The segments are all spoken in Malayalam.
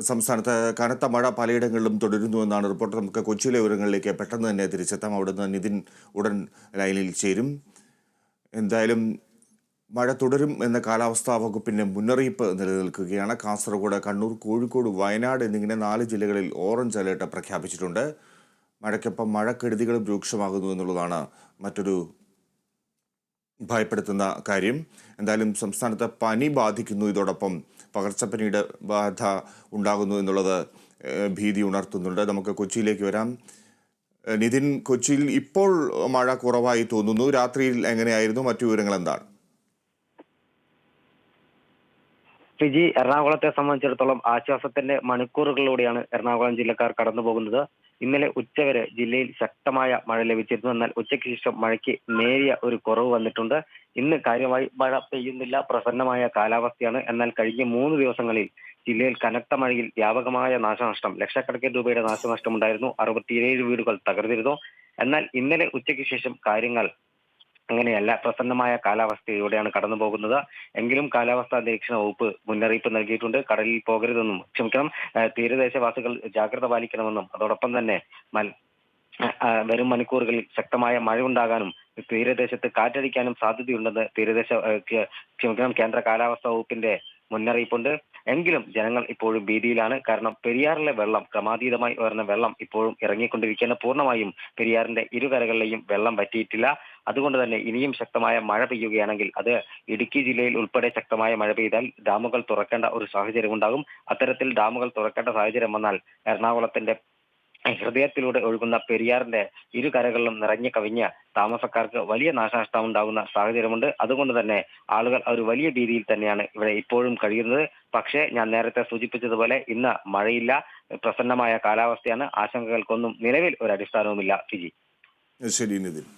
സംസ്ഥാനത്ത് കനത്ത മഴ പലയിടങ്ങളിലും തുടരുന്നുവെന്നാണ് റിപ്പോർട്ട്. നമുക്ക് കൊച്ചിയിലെ വിവരങ്ങളിലേക്ക് പെട്ടെന്ന് തന്നെ തിരിച്ചെത്താം. അവിടുന്ന് നിതിൻ ഉടൻ ലൈനിൽ ചേരും. എന്തായാലും മഴ തുടരും എന്ന കാലാവസ്ഥാ വകുപ്പിന്റെ മുന്നറിയിപ്പ് നിലനിൽക്കുകയാണ്. കാസർഗോഡ്, കണ്ണൂർ, കോഴിക്കോട്, വയനാട് എന്നിങ്ങനെ 4 ജില്ലകളിൽ ഓറഞ്ച് അലേർട്ട് പ്രഖ്യാപിച്ചിട്ടുണ്ട്. മഴയ്ക്കൊപ്പം മഴക്കെടുതികളും രൂക്ഷമാകുന്നു എന്നുള്ളതാണ് മറ്റൊരു ഭയപ്പെടുത്തുന്ന കാര്യം. എന്തായാലും സംസ്ഥാനത്ത് പനി ബാധിക്കുന്നു, ഇതോടൊപ്പം പകർച്ചപ്പനിയുടെ ബാധ ഉണ്ടാകുന്നു എന്നുള്ളത് ഭീതി ഉണർത്തുന്നുണ്ട്. നമുക്ക് കൊച്ചിയിലേക്ക് വരാം. നിതിൻ, കൊച്ചിയിൽ ഇപ്പോൾ മഴ കുറവായി തോന്നുന്നു. രാത്രിയിൽ എങ്ങനെയായിരുന്നു? മറ്റു വിവരങ്ങൾ എന്താണ്? ഫിജി, എറണാകുളത്തെ സംബന്ധിച്ചിടത്തോളം ആശ്വാസത്തിന്റെ മണിക്കൂറുകളിലൂടെയാണ് എറണാകുളം ജില്ലക്കാർ കടന്നു പോകുന്നത്. ഇന്നലെ ഉച്ചവരെ ജില്ലയിൽ ശക്തമായ മഴ ലഭിച്ചിരുന്നു. എന്നാൽ ഉച്ചയ്ക്ക് ശേഷം മഴയ്ക്ക് നേരിയ ഒരു കുറവ് വന്നിട്ടുണ്ട്. ഇന്ന് കാര്യമായി മഴ പെയ്യുന്നില്ല, പ്രസന്നമായ കാലാവസ്ഥയാണ്. എന്നാൽ കഴിഞ്ഞ 3 ദിവസങ്ങളിൽ ജില്ലയിൽ കനത്ത മഴയിൽ വ്യാപകമായ നാശനഷ്ടം, ലക്ഷക്കണക്കിന് രൂപയുടെ നാശനഷ്ടം ഉണ്ടായിരുന്നു. 67 വീടുകൾ തകർന്നിരുന്നു. എന്നാൽ ഇന്നലെ ഉച്ചയ്ക്ക് ശേഷം കാര്യങ്ങൾ അങ്ങനെയല്ല, പ്രസന്നമായ കാലാവസ്ഥയിലൂടെയാണ് കടന്നു പോകുന്നത്. എങ്കിലും കാലാവസ്ഥാ നിരീക്ഷണ വകുപ്പ് മുന്നറിയിപ്പ് നൽകിയിട്ടുണ്ട്. കടലിൽ പോകരുതെന്നും, തീരദേശവാസികൾ ജാഗ്രത പാലിക്കണമെന്നും, അതോടൊപ്പം തന്നെ വരും മണിക്കൂറുകളിൽ ശക്തമായ മഴ ഉണ്ടാകാനും തീരദേശത്ത് കാറ്റടിക്കാനും സാധ്യതയുണ്ടെന്ന് കേന്ദ്ര കാലാവസ്ഥാ വകുപ്പിന്റെ മുന്നറിയിപ്പുണ്ട്. എങ്കിലും ജനങ്ങൾ ഇപ്പോഴും ഭീതിയിലാണ്. കാരണം പെരിയാറിലെ വെള്ളം, ക്രമാതീതമായി ഉയർന്ന വെള്ളം ഇപ്പോഴും ഇറങ്ങിക്കൊണ്ടിരിക്കുകയാണ്. പൂർണ്ണമായും പെരിയാറിന്റെ ഇരുകരകളിലെയും വെള്ളം വറ്റിയിട്ടില്ല. അതുകൊണ്ട് തന്നെ ഇനിയും ശക്തമായ മഴ പെയ്യുകയാണെങ്കിൽ അത് ഇടുക്കി ജില്ലയിൽ ഉൾപ്പെടെ ശക്തമായ മഴ പെയ്താൽ ഡാമുകൾ തുറക്കേണ്ട ഒരു സാഹചര്യം ഉണ്ടാകും. അത്തരത്തിൽ ഡാമുകൾ തുറക്കേണ്ട സാഹചര്യം വന്നാൽ എറണാകുളത്തിന്റെ ഹൃദയത്തിലൂടെ ഒഴുകുന്ന പെരിയാറിന്റെ ഇരുകരകളിലും നിറഞ്ഞു കവിഞ്ഞ താമസക്കാർക്ക് വലിയ നാശനഷ്ടം ഉണ്ടാകുന്ന സാഹചര്യമുണ്ട്. അതുകൊണ്ട് തന്നെ ആളുകൾ ഒരു വലിയ ഭീതിയിൽ തന്നെയാണ് ഇവിടെ ഇപ്പോഴും കഴിയുന്നത്. പക്ഷേ ഞാൻ നേരത്തെ സൂചിപ്പിച്ചതുപോലെ ഇന്ന് മഴയില്ല, പ്രസന്നമായ കാലാവസ്ഥയാണ്. ആശങ്കകൾക്കൊന്നും നിലവിൽ ഒരു അടിസ്ഥാനവുമില്ല. ഫിജി. ശരി നിതിൻ.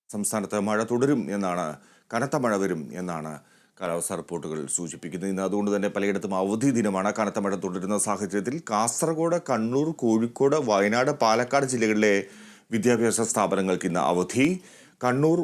സംസ്ഥാനത്ത് മഴ തുടരും എന്നാണ്, കനത്ത മഴ വരും എന്നാണ് കാലാവസ്ഥാ റിപ്പോർട്ടുകൾ സൂചിപ്പിക്കുന്നത്. ഇന്ന് അതുകൊണ്ട് തന്നെ പലയിടത്തും അവധി ദിനമാണ്. കനത്ത മഴ തുടരുന്ന സാഹചര്യത്തിൽ കാസർഗോഡ്, കണ്ണൂർ, കോഴിക്കോട്, വയനാട്, പാലക്കാട് ജില്ലകളിലെ വിദ്യാഭ്യാസ സ്ഥാപനങ്ങൾക്ക് ഇന്ന് അവധി. കണ്ണൂർ